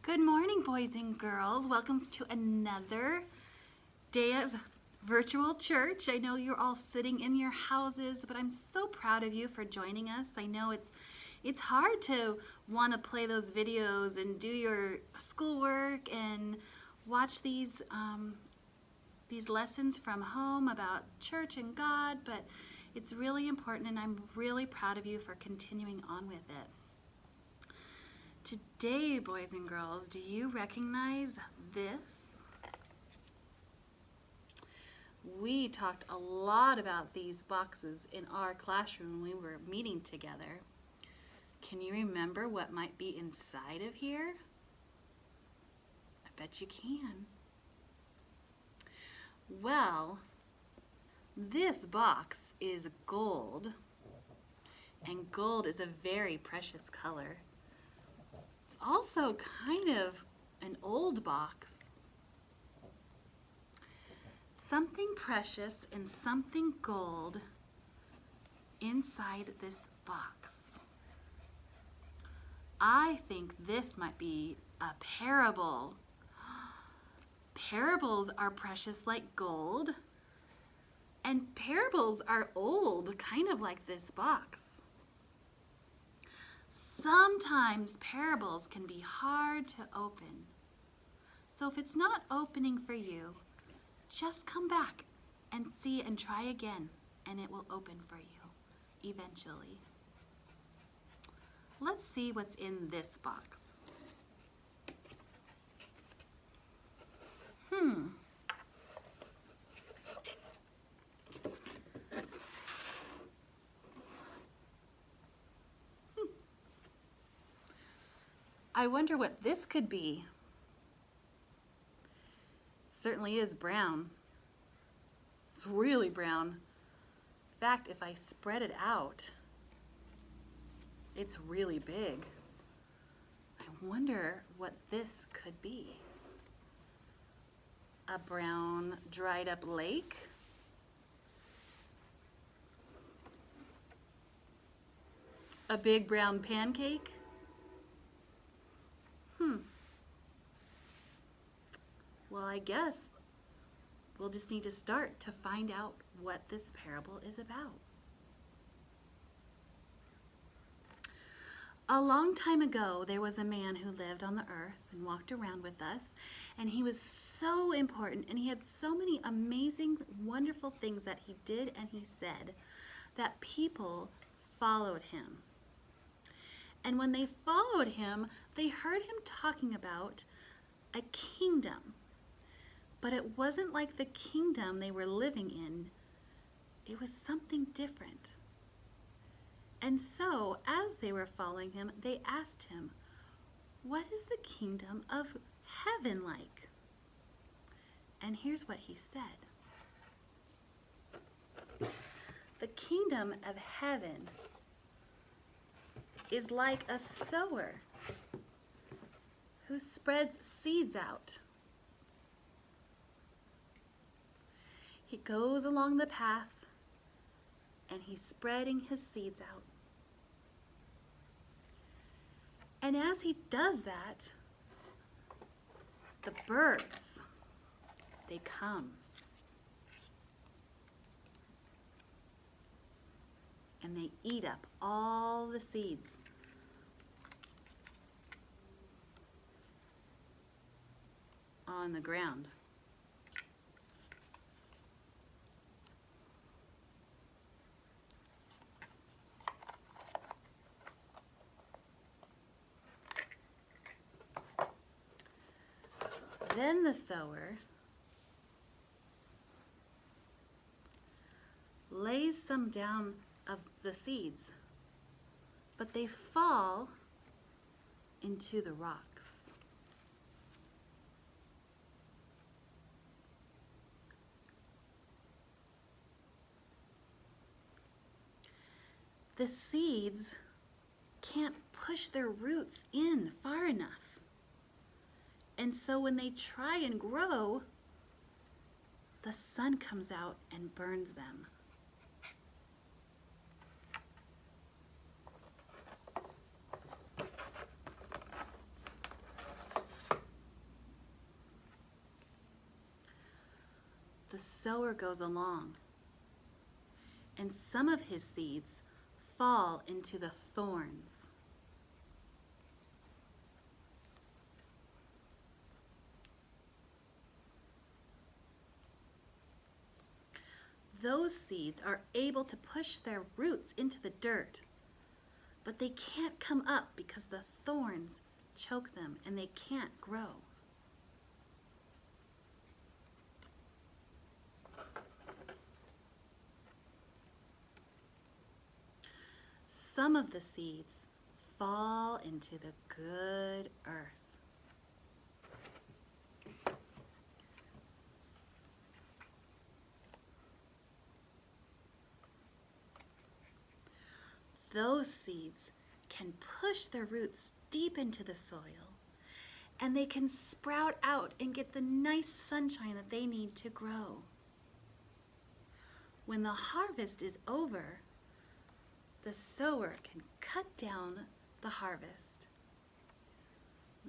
Good morning, boys and girls. Welcome to another day of virtual church. I know you're all sitting in your houses, but I'm so proud of you for joining us. I know it's hard to want to play those videos and do your schoolwork and watch these lessons from home about church and God, but it's really important, and I'm really proud of you for continuing on with it. Today, boys and girls, do you recognize this? We talked a lot about these boxes in our classroom when we were meeting together. Can you remember what might be inside of here? I bet you can. Well, this box is gold, and gold is a very precious color. Also kind of an old box. Something precious and something gold inside this box. I think this might be a parable. Parables are precious like gold, and parables are old, kind of like this box. Sometimes parables can be hard to open. So if it's not opening for you, just come back and see and try again, and it will open for you eventually. Let's see what's in this box. I wonder what this could be. It certainly is brown. It's really brown. In fact, if I spread it out, it's really big. I wonder what this could be. A brown dried up lake? A big brown pancake? Well, I guess we'll just need to start to find out what this parable is about. A long time ago, there was a man who lived on the earth and walked around with us, and he was so important, and he had so many amazing, wonderful things that he did and he said that people followed him. And when they followed him, they heard him talking about a kingdom. But it wasn't like the kingdom they were living in. It was something different. And so, as they were following him, they asked him, "What is the kingdom of heaven like?" And here's what he said. The kingdom of heaven is like a sower who spreads seeds out. He goes along the path and he's spreading his seeds out. And as he does that, the birds, they come. And they eat up all the seeds. On the ground. Then the sower lays some down of the seeds, but they fall into the rocks. The seeds can't push their roots in far enough. And so when they try and grow, the sun comes out and burns them. the sower goes along, and some of his seeds fall into the thorns. Those seeds are able to push their roots into the dirt, but they can't come up because the thorns choke them and they can't grow. Some of the seeds fall into the good earth. Those seeds can push their roots deep into the soil, and they can sprout out and get the nice sunshine that they need to grow. When the harvest is over, the sower can cut down the harvest.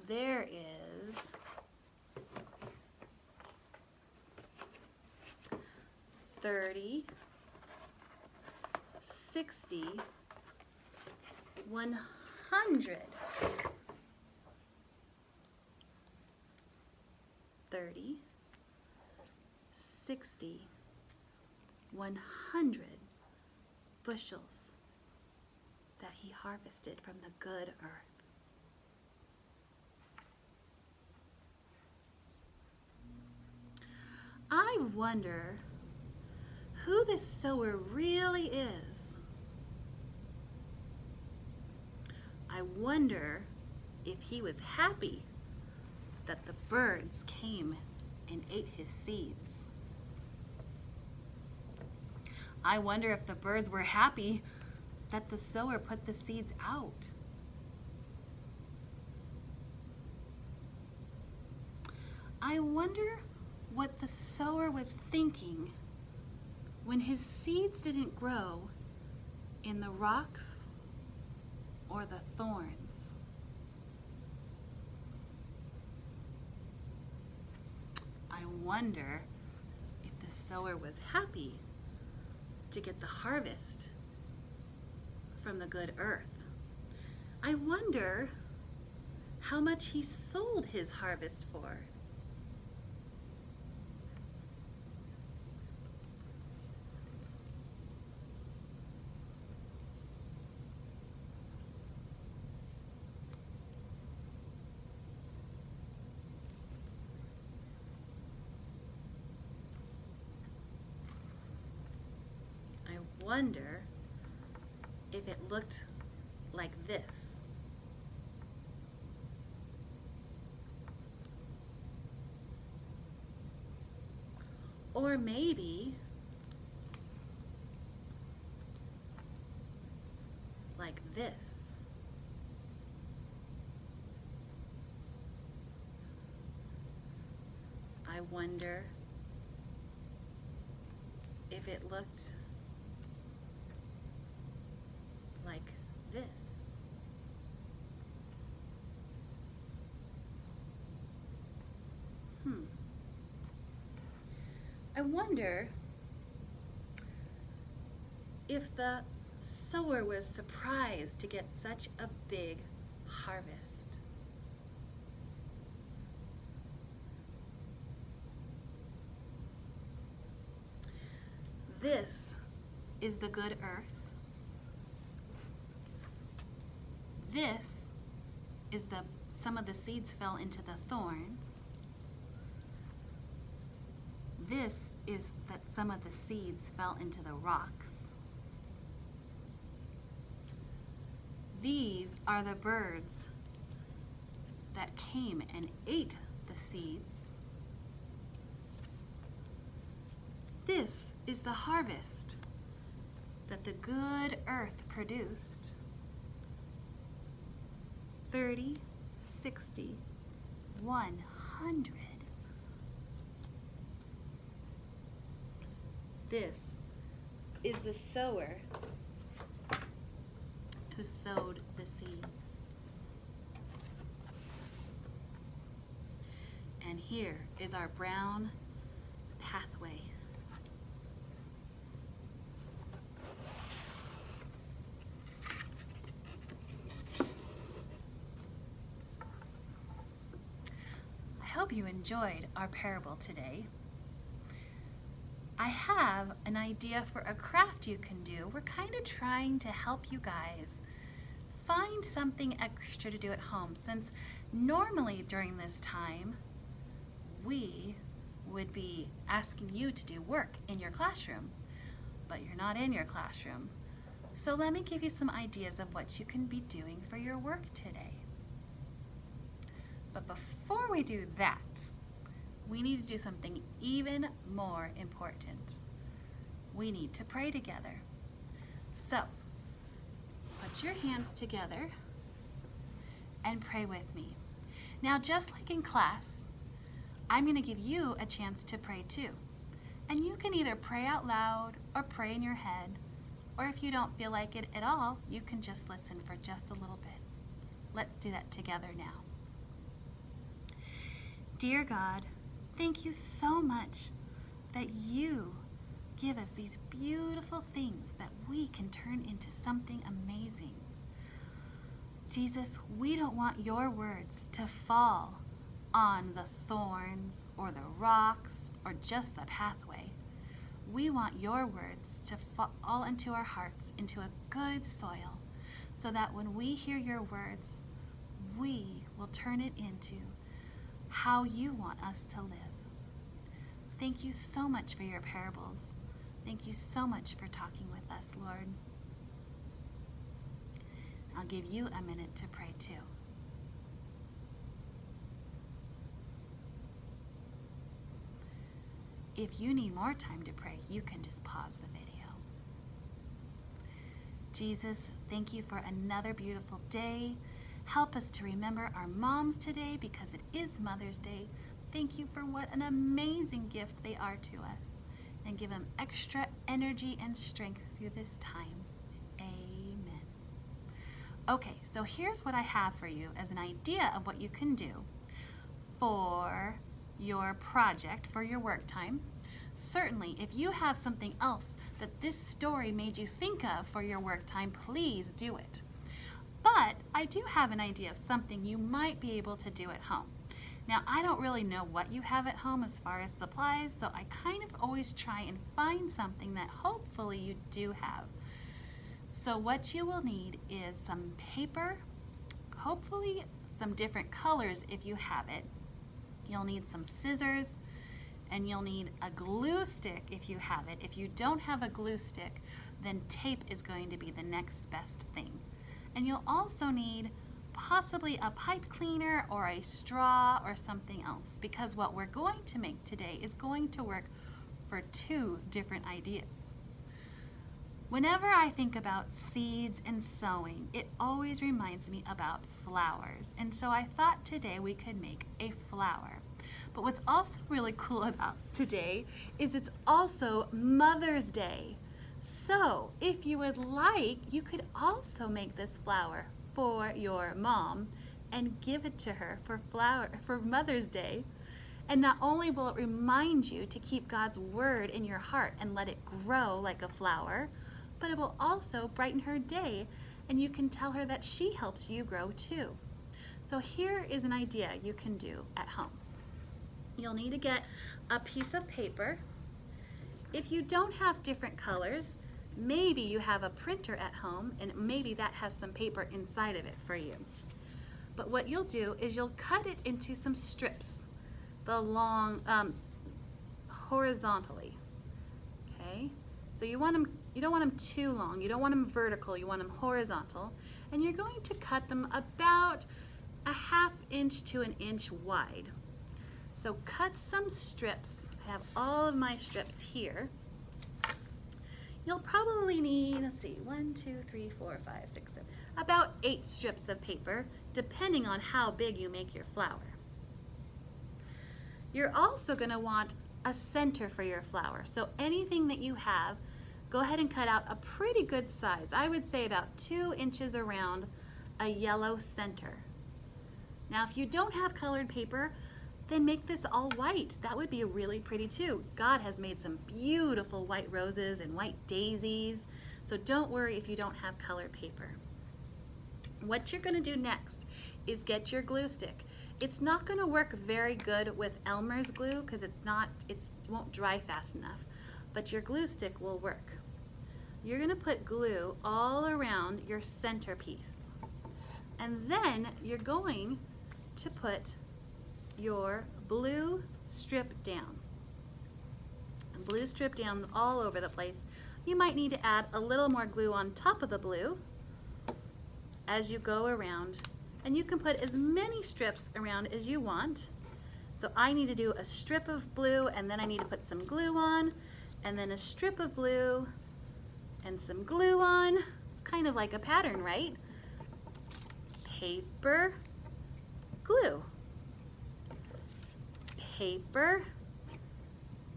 There is 30, 60, 100. 30, 60, 100 bushels that he harvested from the good earth. I wonder who this sower really is. I wonder if he was happy that the birds came and ate his seeds. I wonder if the birds were happy that the sower put the seeds out. I wonder what the sower was thinking when his seeds didn't grow in the rocks or the thorns. I wonder if the sower was happy to get the harvest from the good earth. I wonder how much he sold his harvest for. I wonder if it looked like this. Or maybe like this. I wonder if it looked like this. I wonder if the sower was surprised to get such a big harvest. This is the good earth. This is some of the seeds fell into the thorns. This is that some of the seeds fell into the rocks. These are the birds that came and ate the seeds. This is the harvest that the good earth produced. 30, 60, 100. This is the sower who sowed the seeds. And here is our brown pathway hope you enjoyed our parable today. I have an idea for a craft you can do. We're kind of trying to help you guys find something extra to do at home, since normally during this time we would be asking you to do work in your classroom, but you're not in your classroom. So let me give you some ideas of what you can be doing for your work today. But before we do that, we need to do something even more important. We need to pray together. So, put your hands together and pray with me. Now, just like in class, I'm going to give you a chance to pray too. And you can either pray out loud or pray in your head, or if you don't feel like it at all, you can just listen for just a little bit. Let's do that together now. Dear God, thank you so much that you give us these beautiful things that we can turn into something amazing. Jesus, we don't want your words to fall on the thorns or the rocks or just the pathway. We want your words to fall into our hearts, into a good soil, so that when we hear your words, we will turn it into how you want us to live. Thank you so much for your parables. Thank you so much for talking with us, Lord. I'll give you a minute to pray too. If you need more time to pray, you can just pause the video. Jesus, thank you for another beautiful day. Help us to remember our moms today because it is Mother's Day. Thank you for what an amazing gift they are to us. And give them extra energy and strength through this time. Amen. Okay, so here's what I have for you as an idea of what you can do for your project, for your work time. Certainly, if you have something else that this story made you think of for your work time, please do it. But I do have an idea of something you might be able to do at home. Now, I don't really know what you have at home as far as supplies, so I kind of always try and find something that hopefully you do have. So what you will need is some paper, hopefully some different colors if you have it. You'll need some scissors, and you'll need a glue stick if you have it. If you don't have a glue stick, then tape is going to be the next best thing. And you'll also need possibly a pipe cleaner or a straw or something else, because what we're going to make today is going to work for two different ideas. Whenever I think about seeds and sowing, it always reminds me about flowers. And so I thought today we could make a flower. But what's also really cool about today is it's also Mother's Day. So if you would like, you could also make this flower for your mom and give it to her for Mother's Day. And not only will it remind you to keep God's word in your heart and let it grow like a flower, but it will also brighten her day, and you can tell her that she helps you grow too. So here is an idea you can do at home. You'll need to get a piece of paper. If you don't have different colors, maybe you have a printer at home and maybe that has some paper inside of it for you. But what you'll do is you'll cut it into some strips, the long, horizontally, okay? So you don't want them too long, you don't want them vertical, you want them horizontal, and you're going to cut them about a 1/2 inch to 1 inch wide. So cut some strips. I have all of my strips here. You'll probably need, let's see, 1, 2, 3, 4, 5, 6, 7, about 8 strips of paper, depending on how big you make your flower. You're also going to want a center for your flower. So anything that you have, go ahead and cut out a pretty good size. I would say about 2 inches around a yellow center. Now, if you don't have colored paper, then make this all white. That would be really pretty too. God has made some beautiful white roses and white daisies, so don't worry if you don't have colored paper. What you're going to do next is get your glue stick. It's not going to work very good with Elmer's glue because it won't dry fast enough, but your glue stick will work. You're going to put glue all around your centerpiece, and then you're going to put your blue strip down. And blue strip down all over the place. You might need to add a little more glue on top of the blue as you go around, and you can put as many strips around as you want. So I need to do a strip of blue, and then I need to put some glue on, and then a strip of blue and some glue on. It's kind of like a pattern, right? Paper, glue. Paper,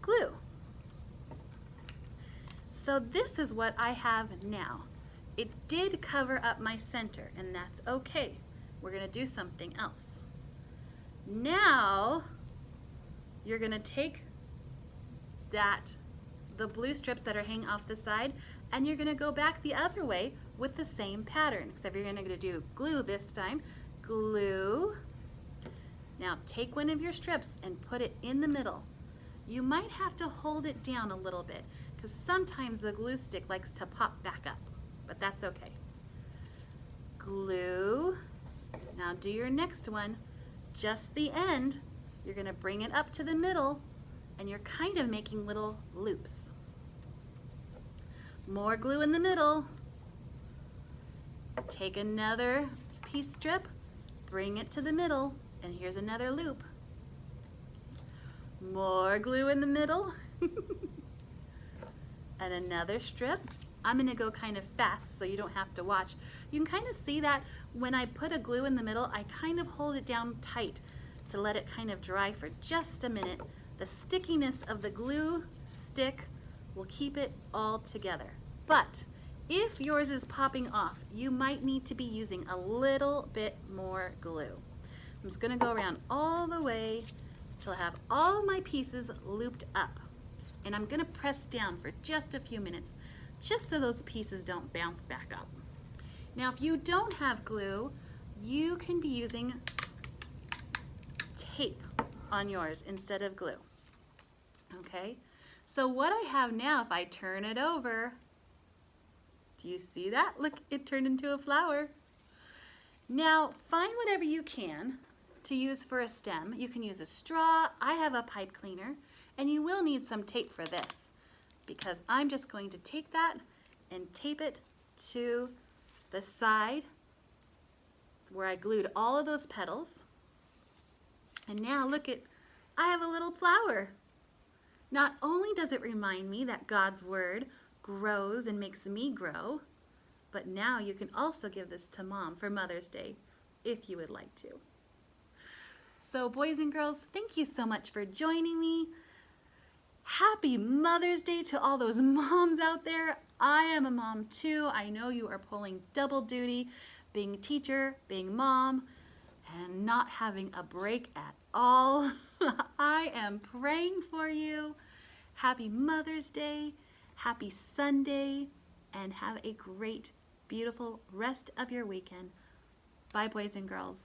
glue. So this is what I have now. It did cover up my center, and that's okay. We're going to do something else. Now you're going to take the blue strips that are hanging off the side, and you're going to go back the other way with the same pattern, except you're going to do glue this time. Glue. Now take one of your strips and put it in the middle. You might have to hold it down a little bit because sometimes the glue stick likes to pop back up, but that's okay. Glue. Now do your next one. Just the end. You're going to bring it up to the middle, and you're kind of making little loops. More glue in the middle. Take another piece strip, bring it to the middle, and here's another loop. More glue in the middle. And another strip. I'm going to go kind of fast so you don't have to watch. You can kind of see that when I put a glue in the middle, I kind of hold it down tight to let it kind of dry for just a minute. The stickiness of the glue stick will keep it all together. But if yours is popping off, you might need to be using a little bit more glue. I'm just going to go around all the way till I have all my pieces looped up. And I'm going to press down for just a few minutes, just so those pieces don't bounce back up. Now if you don't have glue, you can be using tape on yours instead of glue. Okay, so what I have now, if I turn it over, do you see that? Look, it turned into a flower. Now find whatever you can to use for a stem. You can use a straw. I have a pipe cleaner, and you will need some tape for this because I'm just going to take that and tape it to the side where I glued all of those petals. And now look at, I have a little flower. Not only does it remind me that God's word grows and makes me grow, but now you can also give this to Mom for Mother's Day if you would like to. So boys and girls, thank you so much for joining me. Happy Mother's Day to all those moms out there. I am a mom too. I know you are pulling double duty, being a teacher, being mom, and not having a break at all. I am praying for you. Happy Mother's Day, happy Sunday, and have a great, beautiful rest of your weekend. Bye, boys and girls.